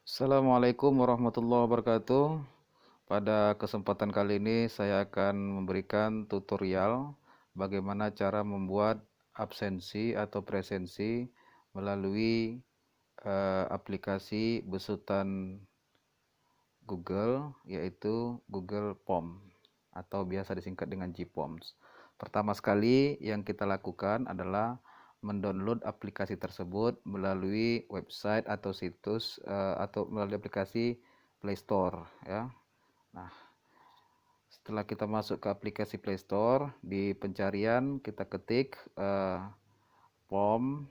Assalamualaikum warahmatullahi wabarakatuh. Pada kesempatan kali ini saya akan memberikan tutorial bagaimana cara membuat absensi atau presensi melalui aplikasi besutan Google, yaitu Google Form atau biasa disingkat dengan GForms. Pertama sekali yang kita lakukan adalah mendownload aplikasi tersebut melalui website atau situs atau melalui aplikasi Play Store ya. Nah, setelah kita masuk ke aplikasi Play Store, di pencarian kita ketik Form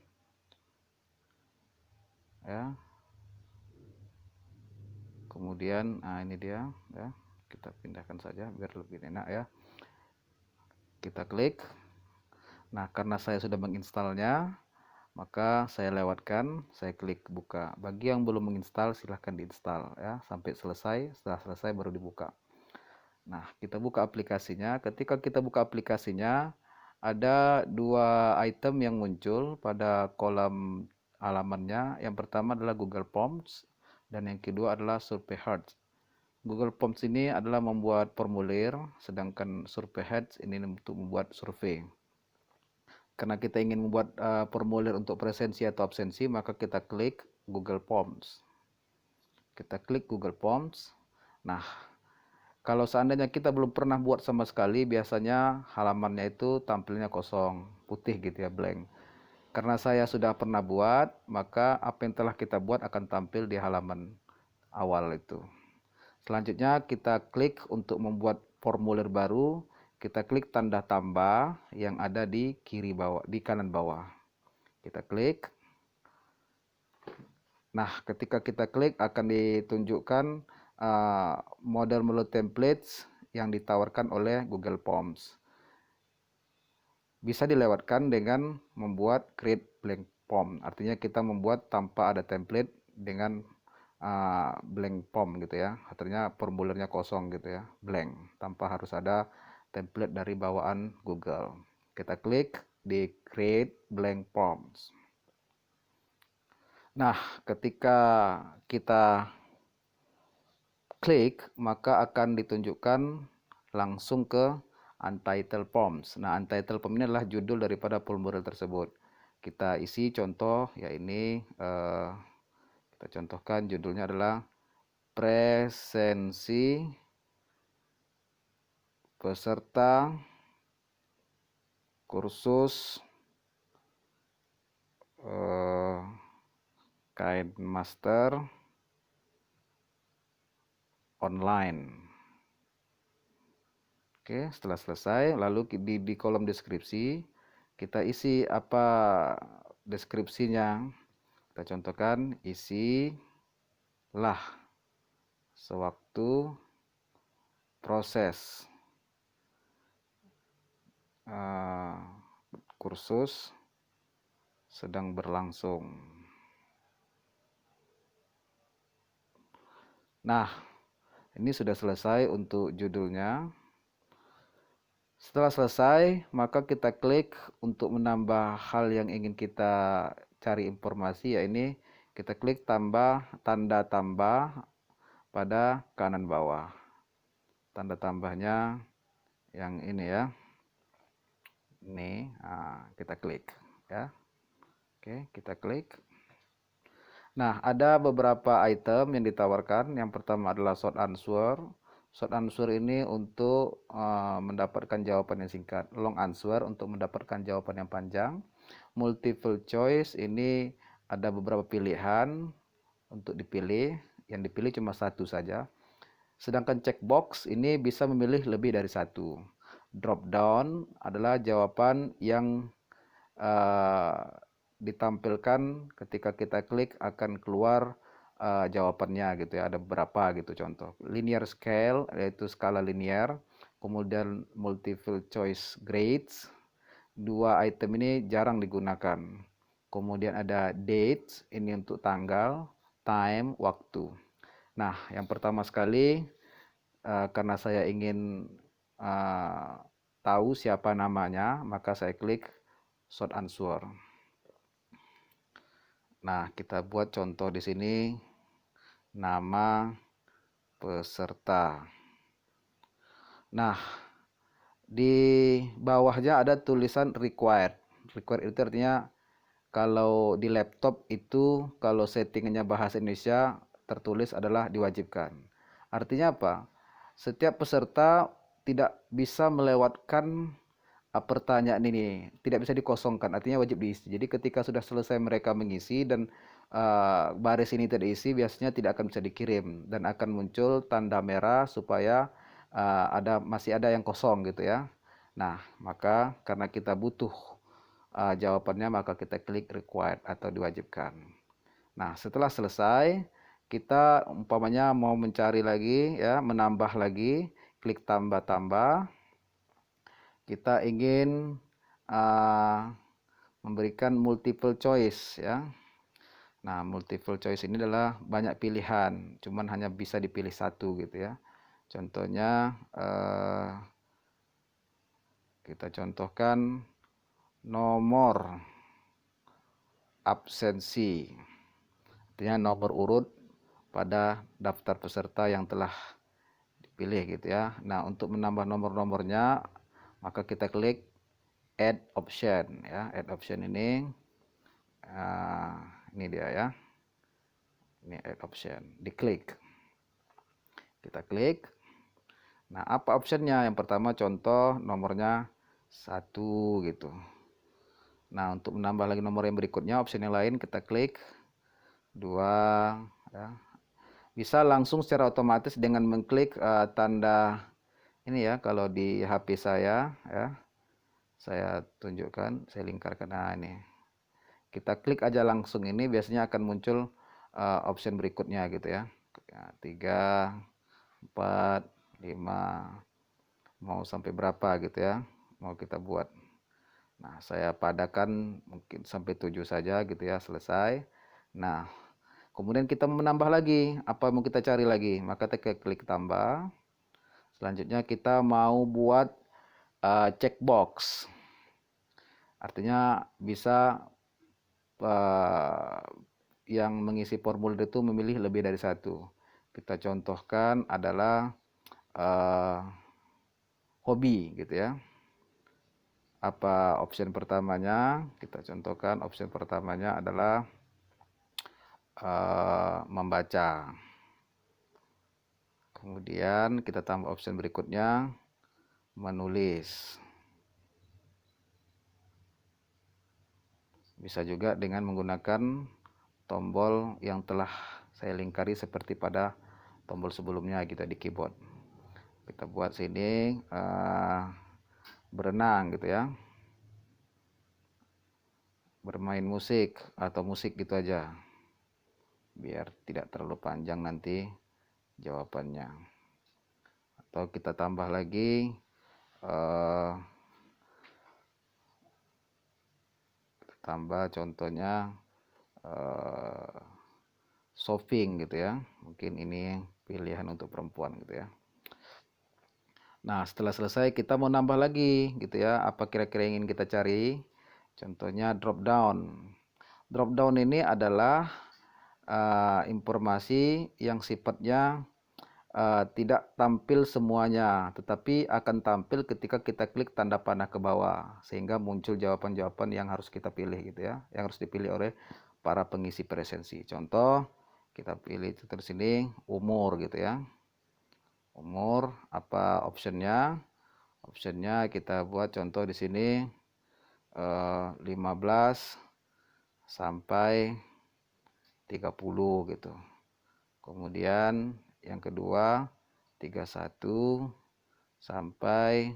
ya. Kemudian ini dia ya. Kita pindahkan saja biar lebih enak ya. Kita klik. Nah, karena saya sudah menginstalnya, maka saya lewatkan, saya klik buka. Bagi yang belum menginstal, silahkan diinstal ya sampai selesai. Setelah selesai baru dibuka. Nah, kita buka aplikasinya. Ketika kita buka aplikasinya, ada dua item yang muncul pada kolom halamannya. Yang pertama adalah Google Forms dan yang kedua adalah Survey Hearts. Google Forms ini adalah membuat formulir, sedangkan Survey Hearts ini untuk membuat survei. Karena kita ingin membuat formulir untuk presensi atau absensi, maka kita klik Google Forms. Kita klik Google Forms. Nah, kalau seandainya kita belum pernah buat sama sekali, biasanya halamannya itu tampilnya kosong, putih gitu ya, blank. Karena saya sudah pernah buat, maka apa yang telah kita buat akan tampil di halaman awal itu. Selanjutnya kita klik untuk membuat formulir baru. Kita klik tanda tambah yang ada di kiri bawah, di kanan bawah. Kita klik. Nah, ketika kita klik akan ditunjukkan model-model templates yang ditawarkan oleh Google Forms. Bisa dilewatkan dengan membuat create blank form. Artinya kita membuat tanpa ada template dengan blank form gitu ya. Artinya formulirnya kosong gitu ya, blank, tanpa harus ada template dari bawaan Google. Kita klik di create blank forms. Nah, ketika kita klik, maka akan ditunjukkan langsung ke untitled forms. Nah, untitled form ini adalah judul daripada formulir tersebut. Kita isi contoh, ya ini kita contohkan judulnya adalah presensi peserta kursus Kind Master online. Oke, setelah selesai, lalu di kolom deskripsi kita isi apa deskripsinya. Kita contohkan, isilah sewaktu proses kursus sedang berlangsung. Nah, ini sudah selesai untuk judulnya. Setelah selesai, maka kita klik untuk menambah hal yang ingin kita cari informasi, ya ini kita klik tambah tanda tambah pada kanan bawah. Tanda tambahnya yang ini ya. Ini, kita klik ya. Oke, kita klik. Nah, ada beberapa item yang ditawarkan. Yang pertama adalah short answer. Short answer ini untuk mendapatkan jawaban yang singkat. Long answer untuk mendapatkan jawaban yang panjang. Multiple choice ini ada beberapa pilihan untuk dipilih. Yang dipilih cuma satu saja. Sedangkan checkbox ini bisa memilih lebih dari satu. Drop down adalah jawaban yang ditampilkan ketika kita klik akan keluar jawabannya gitu ya, ada beberapa gitu contoh. Linear scale yaitu skala linear, kemudian multiple choice grades. Dua item ini jarang digunakan. Kemudian ada dates, ini untuk tanggal, time, waktu. Nah, yang pertama sekali karena saya ingin tahu siapa namanya, maka saya klik short answer. Nah, kita buat contoh di sini. nama peserta. Nah, di bawahnya ada tulisan required. Required itu artinya kalau di laptop itu kalau settingnya bahasa Indonesia tertulis adalah diwajibkan. Artinya apa? Setiap peserta tidak bisa melewatkan pertanyaan ini, tidak bisa dikosongkan, artinya wajib diisi. Jadi ketika sudah selesai mereka mengisi dan baris ini tidak diisi, biasanya tidak akan bisa dikirim dan akan muncul tanda merah supaya masih ada yang kosong gitu ya. Nah, maka karena kita butuh jawabannya, maka kita klik required atau diwajibkan. Nah, setelah selesai, kita umpamanya mau mencari lagi ya, menambah lagi, klik tambah-tambah. Kita ingin memberikan multiple choice ya. Nah, multiple choice ini adalah banyak pilihan, cuman hanya bisa dipilih satu gitu ya. Contohnya kita contohkan nomor absensi, artinya nomor urut pada daftar peserta yang telah dipilih gitu ya. Nah, untuk menambah nomor-nomornya, maka kita klik add option ya. Add option ini dia ya. Ini add option, diklik. Kita klik. Nah, apa optionnya? Yang pertama contoh nomornya 1 gitu. Nah, untuk menambah lagi nomor yang berikutnya, option yang lain kita klik 2 ya. Bisa langsung secara otomatis dengan mengklik tanda ini ya, kalau di HP saya ya. Saya tunjukkan, saya lingkarkan. Nah, ini. Kita klik aja langsung ini, biasanya akan muncul option berikutnya gitu ya. 3, 4, 5, mau sampai berapa gitu ya, mau kita buat. Nah, saya padakan mungkin sampai 7 saja gitu ya, selesai. Nah, kemudian kita menambah lagi, apa mau kita cari lagi, maka kita klik tambah. Selanjutnya kita mau buat checkbox, artinya bisa yang mengisi formulir itu memilih lebih dari satu. Kita contohkan adalah hobi gitu ya. Apa option pertamanya? Kita contohkan option pertamanya adalah membaca. Kemudian kita tambah option berikutnya menulis. Bisa juga dengan menggunakan tombol yang telah saya lingkari seperti pada tombol sebelumnya gitu di keyboard. Kita buat sini berenang gitu ya, bermain musik atau musik gitu aja, biar tidak terlalu panjang nanti jawabannya. Atau kita tambah lagi tambah contohnya shopping gitu ya, mungkin ini pilihan untuk perempuan gitu ya. Nah, setelah selesai kita mau nambah lagi gitu ya, apa kira-kira yang ingin kita cari. Contohnya drop down. Drop down ini adalah informasi yang sifatnya tidak tampil semuanya, tetapi akan tampil ketika kita klik tanda panah ke bawah, sehingga muncul jawaban-jawaban yang harus kita pilih gitu ya, yang harus dipilih oleh para pengisi presensi. Contoh, kita pilih itu terus sini umur gitu ya. Umur, apa optionnya? Optionnya kita buat contoh di sini 15 sampai 30 gitu. Kemudian yang kedua 31 sampai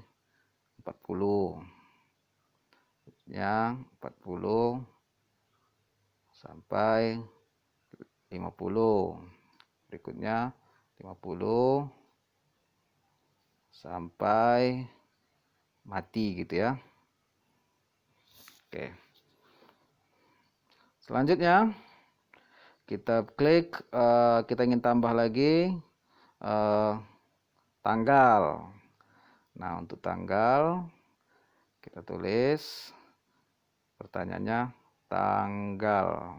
40. Yang 40 sampai 50. Berikutnya 50 sampai mati gitu ya. Oke. Selanjutnya kita klik, kita ingin tambah lagi tanggal. Nah, untuk tanggal kita tulis pertanyaannya tanggal.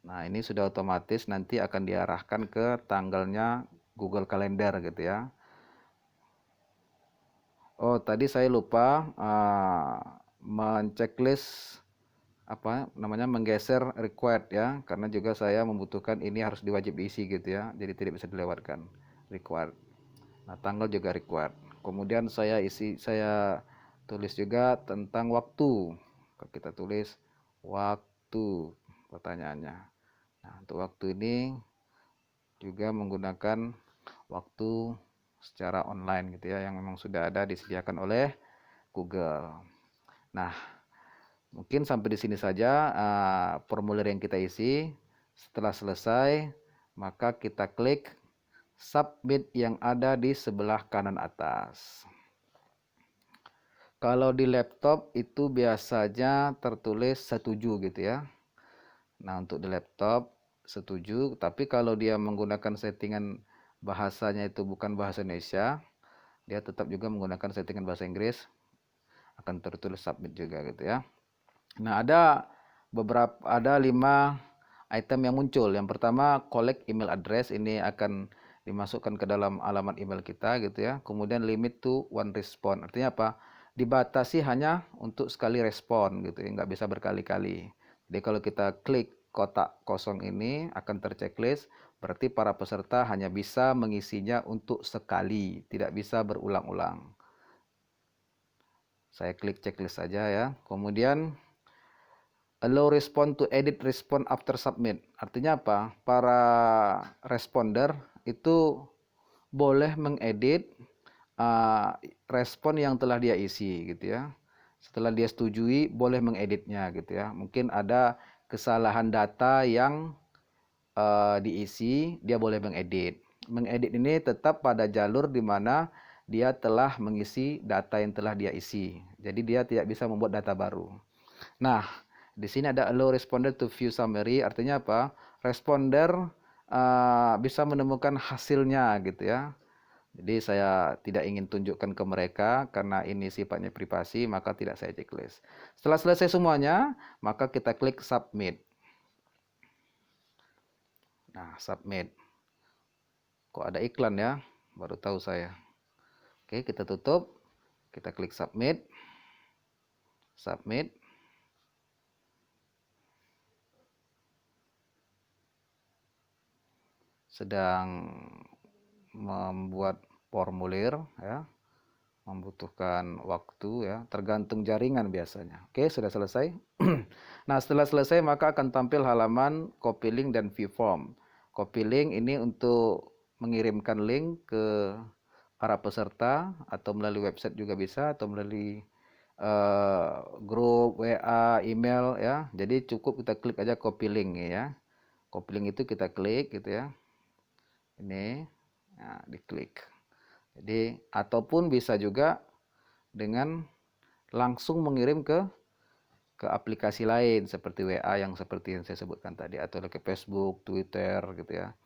Nah, ini sudah otomatis nanti akan diarahkan ke tanggalnya Google Calendar gitu ya. Oh, tadi saya lupa menceklis apa namanya, menggeser required ya, karena juga saya membutuhkan ini harus diwajib diisi gitu ya, jadi tidak bisa dilewatkan. Required. Nah, tanggal juga required. Kemudian saya tulis juga tentang waktu. Kita tulis waktu pertanyaannya. Nah, untuk waktu ini juga menggunakan waktu secara online gitu ya, yang memang sudah ada disediakan oleh Google. Nah, mungkin sampai di sini saja formulir yang kita isi. Setelah selesai, maka kita klik submit yang ada di sebelah kanan atas. Kalau di laptop itu biasanya tertulis setuju gitu ya. Nah, untuk di laptop setuju, tapi kalau dia menggunakan settingan bahasanya itu bukan bahasa Indonesia, dia tetap juga menggunakan settingan bahasa Inggris, akan tertulis submit juga gitu ya. Nah, ada 5 item yang muncul. Yang pertama, collect email address, ini akan dimasukkan ke dalam alamat email kita gitu ya. Kemudian limit to one response. Artinya apa? Dibatasi hanya untuk sekali respon gitu ya, nggak bisa berkali-kali. Jadi kalau kita klik kotak kosong ini akan terchecklist, berarti para peserta hanya bisa mengisinya untuk sekali, tidak bisa berulang-ulang. Saya klik checklist saja ya. Kemudian allow respond to edit respond after submit. Artinya apa? Para responder itu boleh mengedit respon yang telah dia isi gitu ya. Setelah dia setujui, boleh mengeditnya gitu ya. Mungkin ada kesalahan data yang diisi, dia boleh mengedit. Mengedit ini tetap pada jalur di mana dia telah mengisi data yang telah dia isi. Jadi dia tidak bisa membuat data baru. Nah, di sini ada allow responder to view summary, artinya apa? Responder bisa menemukan hasilnya gitu ya. Jadi saya tidak ingin tunjukkan ke mereka karena ini sifatnya privasi, maka tidak saya checklist. Setelah selesai semuanya, maka kita klik submit. Nah, submit. Kok ada iklan ya? Baru tahu saya. Oke, kita tutup. Kita klik submit. Submit. Sedang membuat formulir ya. Membutuhkan waktu ya, tergantung jaringan biasanya. Oke, sudah selesai. Nah, setelah selesai maka akan tampil halaman copy link dan view form. Copy link ini untuk mengirimkan link ke para peserta atau melalui website juga bisa, atau melalui grup WA, email ya. Jadi cukup kita klik aja copy link ya. Copy link itu kita klik gitu ya. Ini, nah, diklik. Jadi ataupun bisa juga dengan langsung mengirim ke aplikasi lain seperti WA yang seperti yang saya sebutkan tadi, atau ke Facebook, Twitter gitu ya.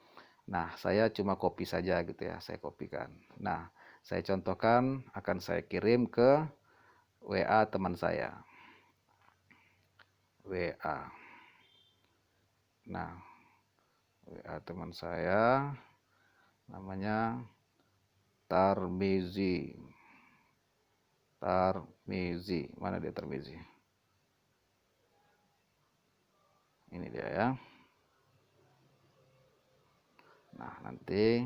Nah, saya cuma copy saja gitu ya, saya kopikan. Nah, saya contohkan akan saya kirim ke WA teman saya. WA. Nah, WA teman saya namanya Tarmizi. Tarmizi. Mana dia Tarmizi? Ini dia ya. Nah, nanti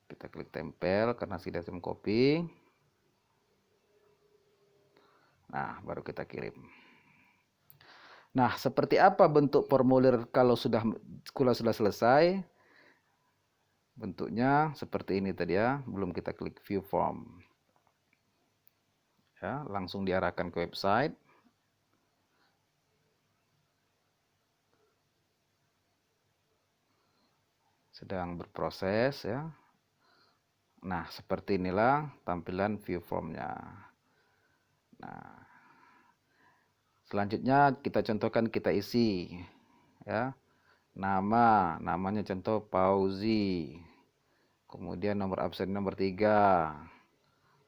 kita klik tempel karena sudah saya copy. Nah, baru kita kirim. Nah, seperti apa bentuk formulir kalau sudah selesai? Bentuknya seperti ini tadi ya, belum kita klik view form. Ya, langsung diarahkan ke website. Sedang berproses ya. Nah, seperti inilah tampilan view formnya. Nah, selanjutnya kita contohkan, kita isi ya. Namanya contoh Pauzi. Kemudian nomor absen nomor 3.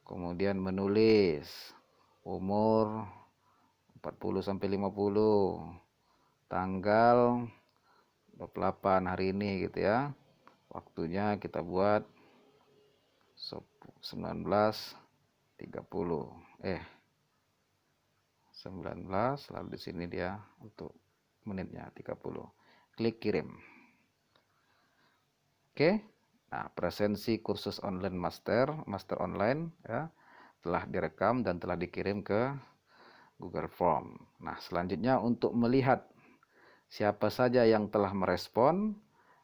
Kemudian menulis. Umur 40 sampai 50. Tanggal 28 hari ini gitu ya. Waktunya kita buat 19.30. 19, lalu di sini dia untuk menitnya 30. Klik kirim. Oke. Nah, presensi kursus online master online ya, telah direkam dan telah dikirim ke Google Form. Nah, selanjutnya untuk melihat siapa saja yang telah merespon,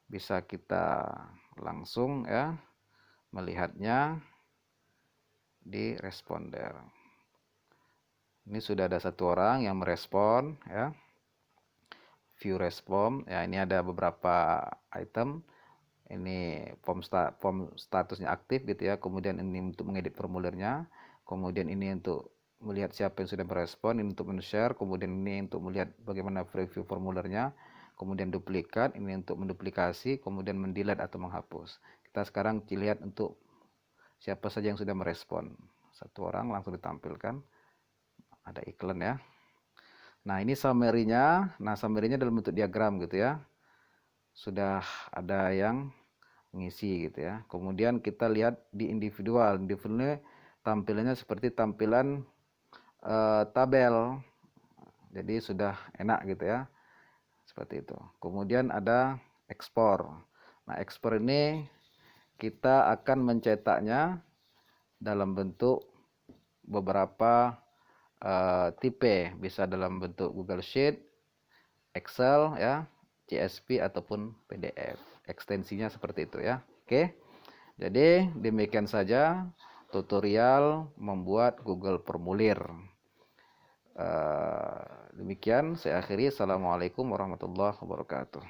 bisa kita langsung ya melihatnya di responder. Ini sudah ada satu orang yang merespon ya. View respon. Ya, ini ada beberapa item. Ini form statusnya aktif gitu ya. Kemudian ini untuk mengedit formulirnya. Kemudian ini untuk melihat siapa yang sudah merespon, ini untuk men-share. Kemudian ini untuk melihat bagaimana preview formulirnya. Kemudian duplikat, ini untuk menduplikasi, kemudian mendelete atau menghapus. Kita sekarang lihat untuk siapa saja yang sudah merespon. Satu orang langsung ditampilkan. Ada iklan ya. Nah, ini summary-nya. Nah, summary-nya dalam bentuk diagram gitu ya. Sudah ada yang mengisi gitu ya. Kemudian kita lihat di individual. Individualnya tampilannya seperti tampilan tabel. Jadi sudah enak gitu ya. Seperti itu. Kemudian ada ekspor. Nah, ekspor ini kita akan mencetaknya dalam bentuk beberapa tipe, bisa dalam bentuk Google Sheet, Excel ya, CSV ataupun PDF. Ekstensinya seperti itu ya. Oke. Jadi demikian saja tutorial membuat Google Formulir. Demikian saya akhiri. Assalamualaikum warahmatullahi wabarakatuh.